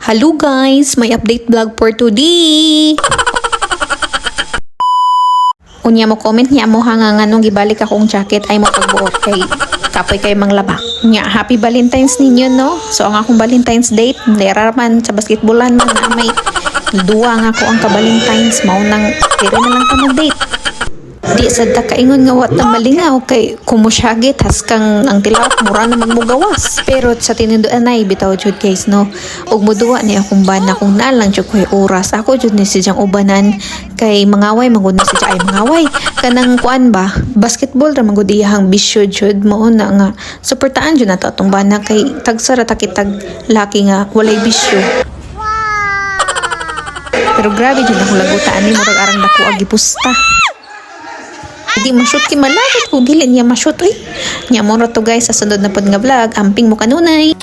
Hello guys, may update vlog for today. Unya mo comment niya mo hanga nganong gibalik akong jacket ay mo pagbuot kay kapoy kay manglaba. Nya happy Valentine's ninyo no. So ang akong Valentine's date, lera man sa basketballan man na may duwa nga ako ang ka-Valentine's mao nang dire na lang ta mag-date. Di sad ta kaingon nga wat na malingaw kay kumusyagit has kang ang tilawak mura na magmugawas. Pero sa tininduan ay bitaw jud guys no. Ug muduwa ni akong bana kung nalang jud koy oras. Ako jud ni sidyang ubanan kay mangaway magud na sidya ay mangaway. Kanang kuan ba, basketball ra magud iyang bisyo jud mao na nga. Suportaan jud nato atong bana kay tagsara ta kitag laki nga walay bisyo. Pero grabe jud akong lagutaan ni murag arang dako ag gipusta. Di ma-shoot ki malapit kung dili niya ma-shoot nya mo to guys sa sunod na pod nga vlog amping mo kanunay.